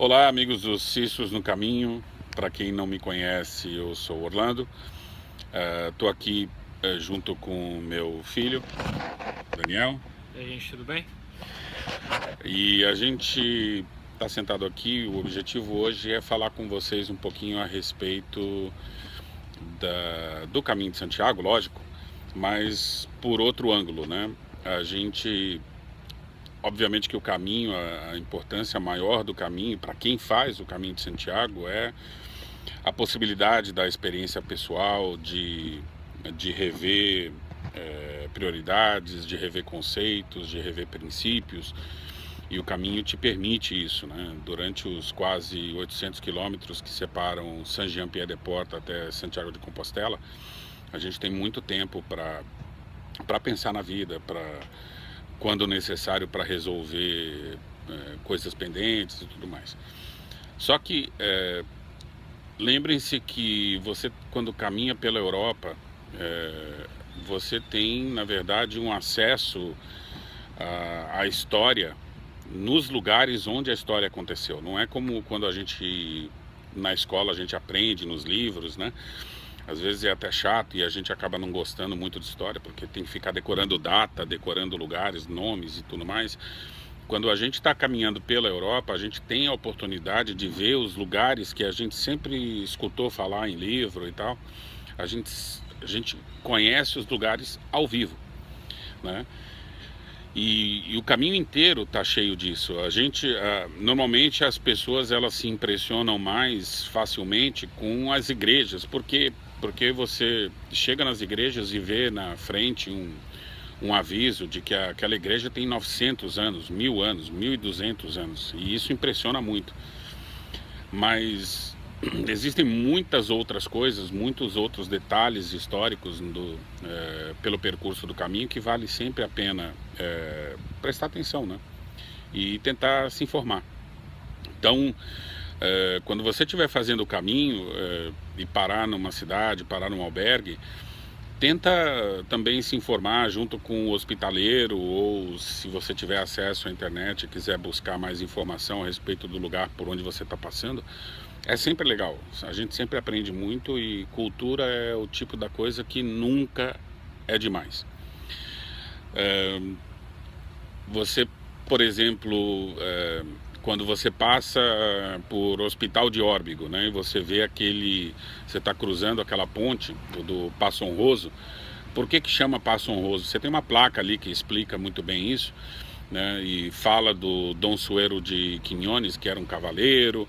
Olá, amigos dos Cissos no Caminho. Para quem não me conhece, eu sou Orlando. Estou aqui junto com meu filho, Daniel. E aí, gente, tudo bem? E a gente está sentado aqui. O objetivo hoje é falar com vocês um pouquinho a respeito do Caminho de Santiago, lógico, mas por outro ângulo, né? Obviamente que o caminho, a importância maior do caminho, para quem faz o Caminho de Santiago, é a possibilidade da experiência pessoal, de rever prioridades, de rever conceitos, de rever princípios. E o caminho te permite isso, né? Durante os quase 800 quilômetros que separam Saint-Jean-Pied-de-Port até Santiago de Compostela, a gente tem muito tempo para pensar na vida, quando necessário, para resolver coisas pendentes e tudo mais. Só que lembrem-se que você, quando caminha pela Europa, você tem, na verdade, um acesso à história nos lugares onde a história aconteceu. Não é como quando na escola, a gente aprende nos livros, né? Às vezes é até chato e a gente acaba não gostando muito de história, porque tem que ficar decorando data, decorando lugares, nomes e tudo mais. Quando a gente está caminhando pela Europa, a gente tem a oportunidade de ver os lugares que a gente sempre escutou falar em livro e tal. A gente conhece os lugares ao vivo, né? E o caminho inteiro está cheio disso. Normalmente as pessoas elas se impressionam mais facilmente com as igrejas, porque você chega nas igrejas e vê na frente um aviso de que aquela igreja tem 900 anos, 1000 anos, 1200 anos, e isso impressiona muito. Mas existem muitas outras coisas, muitos outros detalhes históricos pelo percurso do caminho que vale sempre a pena prestar atenção, né? E tentar se informar. Então, quando você estiver fazendo o caminho e parar numa cidade, parar num albergue, tenta também se informar junto com o hospitaleiro, ou se você tiver acesso à internet e quiser buscar mais informação a respeito do lugar por onde você está passando. É sempre legal, a gente sempre aprende muito, e cultura é o tipo da coisa que nunca é demais. Você, por exemplo, quando você passa por Hospital de Órbigo, né, e você vê você está cruzando aquela ponte do Passo Honroso. Por que chama Passo Honroso? Você tem uma placa ali que explica muito bem isso, né, e fala do Dom Suero de Quiñones, que era um cavaleiro.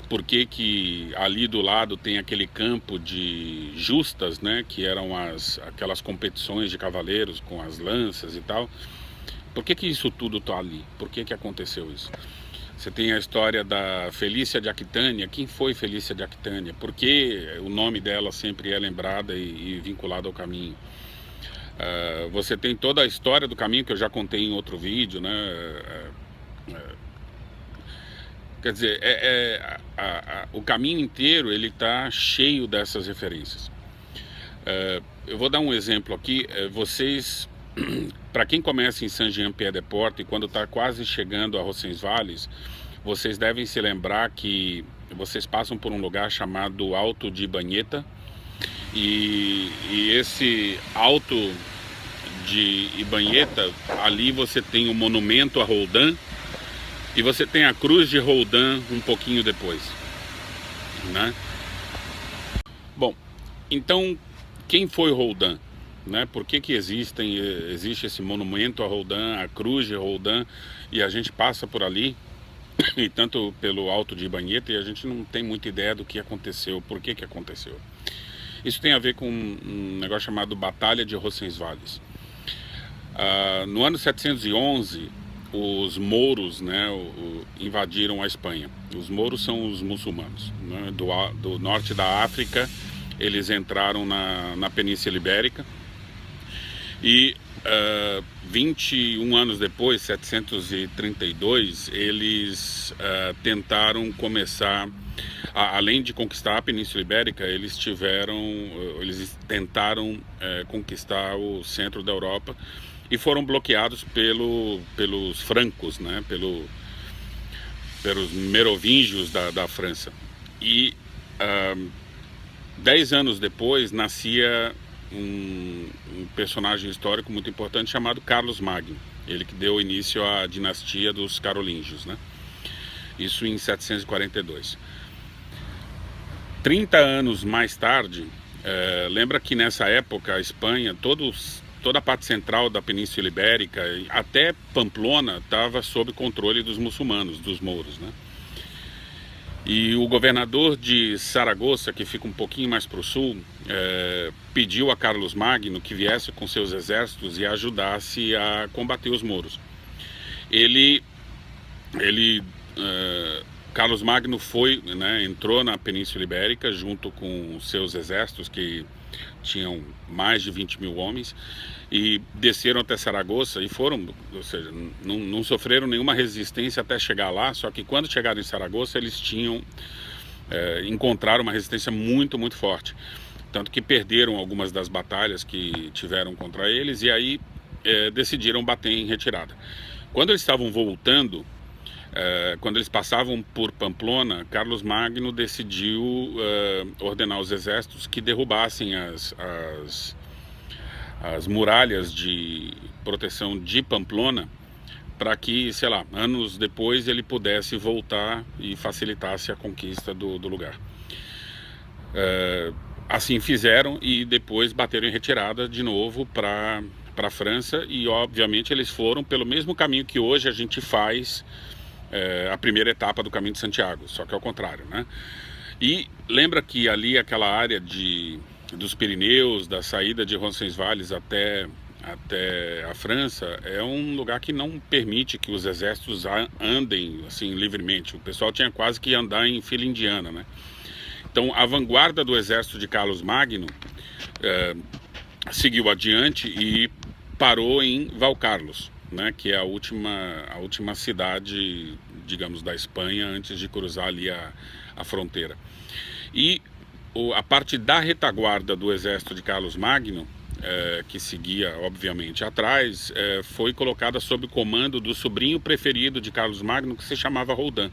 Por que ali do lado tem aquele campo de justas, né, que eram aquelas competições de cavaleiros com as lanças e tal. Por que isso tudo está ali? Por que aconteceu isso? Você tem a história da Felícia de Aquitânia. Quem foi Felícia de Aquitânia? Por que o nome dela sempre é lembrada e vinculado ao caminho? Você tem toda a história do caminho, que eu já contei em outro vídeo, né? Quer dizer, o caminho inteiro ele está cheio dessas referências. Eu vou dar um exemplo aqui. Para quem começa em Saint-Jean-Pied-de-Port e quando está quase chegando a Roncesvalles, vocês devem se lembrar que vocês passam por um lugar chamado Alto de Banheta, e esse Alto de Banheta, ali você tem o monumento a Roldan, e você tem a Cruz de Roldan um pouquinho depois, né? Bom, então quem foi Roldan? Né? Por que existe esse monumento a Roldan, a Cruz de Roldan, e a gente passa por ali, e tanto pelo Alto de Banheta, e a gente não tem muita ideia do que aconteceu, por que aconteceu. Isso tem a ver com um negócio chamado Batalha de Roncesvalles. No ano 711, os mouros, né, invadiram a Espanha. Os mouros são os muçulmanos, né, do norte da África. Eles entraram na Península Ibérica. E 21 anos depois, 732, eles tentaram começar, além de conquistar a Península Ibérica, eles tentaram conquistar o centro da Europa, e foram bloqueados pelos francos, né, pelos merovingios da França. E 10 anos depois nascia um personagem histórico muito importante chamado Carlos Magno, ele que deu início à dinastia dos Carolíngios, né? Isso em 742. 30 anos mais tarde, lembra que nessa época a Espanha, toda a parte central da Península Ibérica, até Pamplona, estava sob controle dos muçulmanos, dos mouros, né? E o governador de Saragoça, que fica um pouquinho mais para o sul, pediu a Carlos Magno que viesse com seus exércitos e ajudasse a combater os mouros. Carlos Magno foi, né, entrou na Península Ibérica junto com seus exércitos, que tinham mais de 20 mil homens, e desceram até Saragoça e foram, ou seja, não sofreram nenhuma resistência até chegar lá. Só que quando chegaram em Saragoça eles encontraram uma resistência muito, muito forte, tanto que perderam algumas das batalhas que tiveram contra eles, e aí decidiram bater em retirada. Quando eles estavam voltando, quando eles passavam por Pamplona, Carlos Magno decidiu ordenar os exércitos que derrubassem as muralhas de proteção de Pamplona, para que, sei lá, anos depois ele pudesse voltar e facilitasse a conquista do lugar. Assim fizeram, e depois bateram em retirada de novo para a França, e obviamente eles foram pelo mesmo caminho que hoje a gente faz a primeira etapa do Caminho de Santiago, só que ao contrário, né? E lembra que ali aquela área dos Pirineus, da saída de Roncesvalles até a França, é um lugar que não permite que os exércitos andem assim livremente. O pessoal tinha quase que andar em fila indiana, né? Então a vanguarda do exército de Carlos Magno seguiu adiante e parou em Valcarlos, né, que é a última cidade, digamos, da Espanha antes de cruzar ali a fronteira. E a parte da retaguarda do exército de Carlos Magno, que seguia obviamente atrás, foi colocada sob o comando do sobrinho preferido de Carlos Magno, que se chamava Roldan.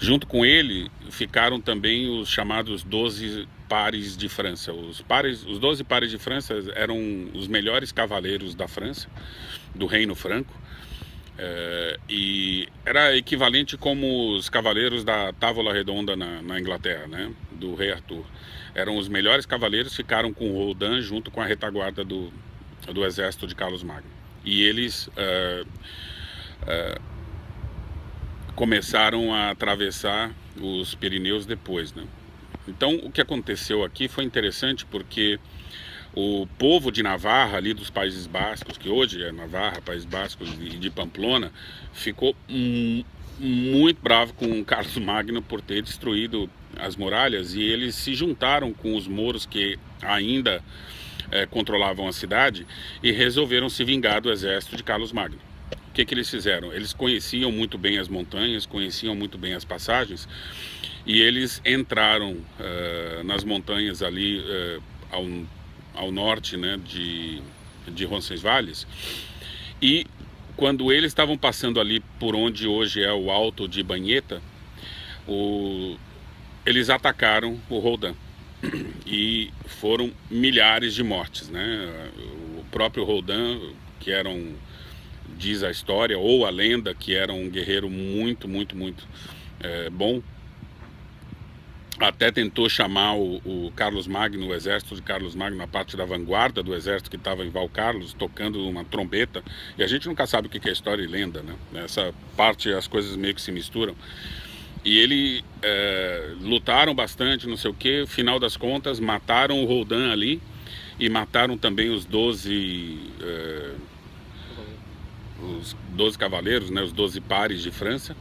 Junto com ele ficaram também os chamados 12 pares de França. Os 12 pares de França eram os melhores cavaleiros da França, do Reino Franco, e era equivalente como os cavaleiros da Távola Redonda na Inglaterra, né, do rei Arthur. Eram os melhores cavaleiros, ficaram com Roldan junto com a retaguarda do exército de Carlos Magno. E eles começaram a atravessar os Pirineus depois, né? Então o que aconteceu aqui foi interessante, porque o povo de Navarra, ali dos Países Bascos, que hoje é Navarra, Países Bascos e de Pamplona, ficou muito bravo com Carlos Magno por ter destruído as muralhas, e eles se juntaram com os mouros que ainda controlavam a cidade e resolveram se vingar do exército de Carlos Magno. O que eles fizeram? Eles conheciam muito bem as montanhas, conheciam muito bem as passagens, e eles entraram nas montanhas ali ao norte, né, de Roncesvalles, e quando eles estavam passando ali por onde hoje é o Alto de Banheta, eles atacaram o Roldan, e foram milhares de mortes, né? O próprio Roldan, que diz a história ou a lenda, que era um guerreiro muito, muito, muito bom, até tentou chamar o Carlos Magno, o exército de Carlos Magno, a parte da vanguarda do exército que estava em Valcarlos, tocando uma trombeta, e a gente nunca sabe o que é história e lenda, né? Nessa parte as coisas meio que se misturam. E ele lutaram bastante, não sei o que, final das contas mataram o Roldan ali, e mataram também os 12 cavaleiros, né, os 12 pares de França,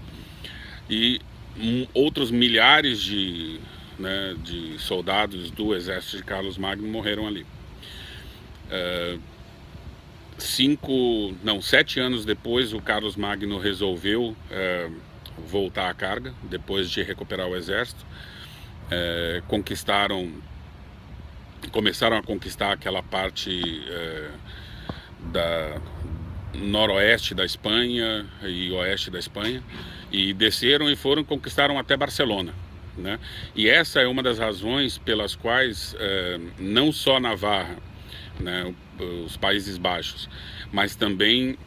e outros milhares de soldados do exército de Carlos Magno morreram ali. 7 anos depois, o Carlos Magno resolveu voltar à carga, depois de recuperar o exército. Começaram a conquistar aquela parte noroeste da Espanha e oeste da Espanha, e desceram e conquistaram até Barcelona, né? E essa é uma das razões pelas quais não só Navarra, né, os Países Baixos, mas também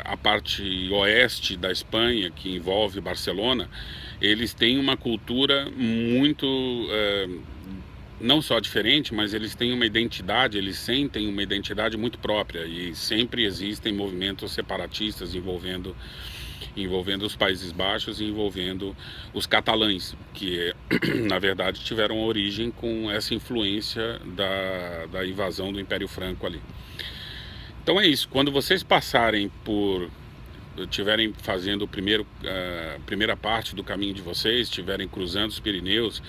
a parte oeste da Espanha, que envolve Barcelona, eles têm uma cultura muito, não só diferente, mas eles têm uma identidade, eles sentem uma identidade muito própria, e sempre existem movimentos separatistas envolvendo os Países Baixos e envolvendo os catalães, que na verdade tiveram origem com essa influência da invasão do Império Franco ali. Então é isso, quando vocês passarem estiverem fazendo a primeira parte do caminho de vocês, estiverem cruzando os Pirineus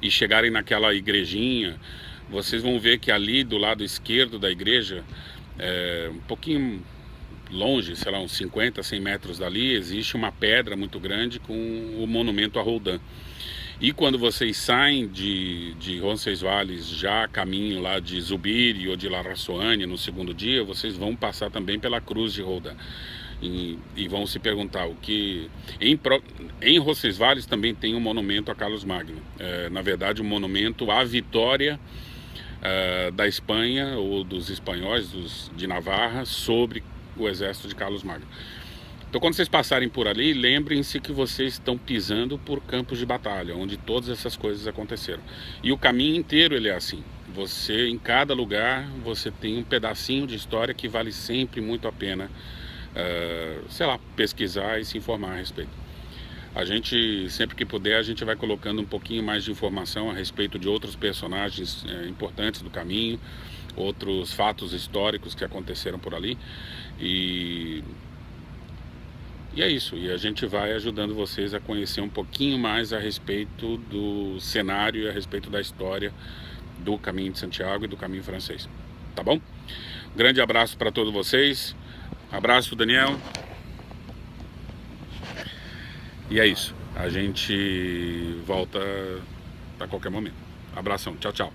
e chegarem naquela igrejinha, vocês vão ver que ali do lado esquerdo da igreja, um pouquinho longe, sei lá, uns 50, 100 metros dali, existe uma pedra muito grande com o monumento a Rodin. E quando vocês saem de Roncesvalles, já a caminho lá de Zubiri ou de La Rassoane no segundo dia, vocês vão passar também pela cruz de Rodin. E vão se perguntar o que... Em Roncesvalles também tem um monumento a Carlos Magno. Na verdade, um monumento à vitória da Espanha ou dos espanhóis, de Navarra, sobre o exército de Carlos Magno. Então, quando vocês passarem por ali, lembrem-se que vocês estão pisando por campos de batalha, onde todas essas coisas aconteceram. E o caminho inteiro ele é assim. Você, em cada lugar, você tem um pedacinho de história que vale sempre muito a pena, sei lá, pesquisar e se informar a respeito. A gente, sempre que puder, a gente vai colocando um pouquinho mais de informação a respeito de outros personagens importantes do caminho, outros fatos históricos que aconteceram por ali, e é isso, e a gente vai ajudando vocês a conhecer um pouquinho mais a respeito do cenário e a respeito da história do Caminho de Santiago e do Caminho Francês, tá bom? Grande abraço para todos vocês, abraço Daniel, e é isso, a gente volta a qualquer momento. Abração, tchau, tchau.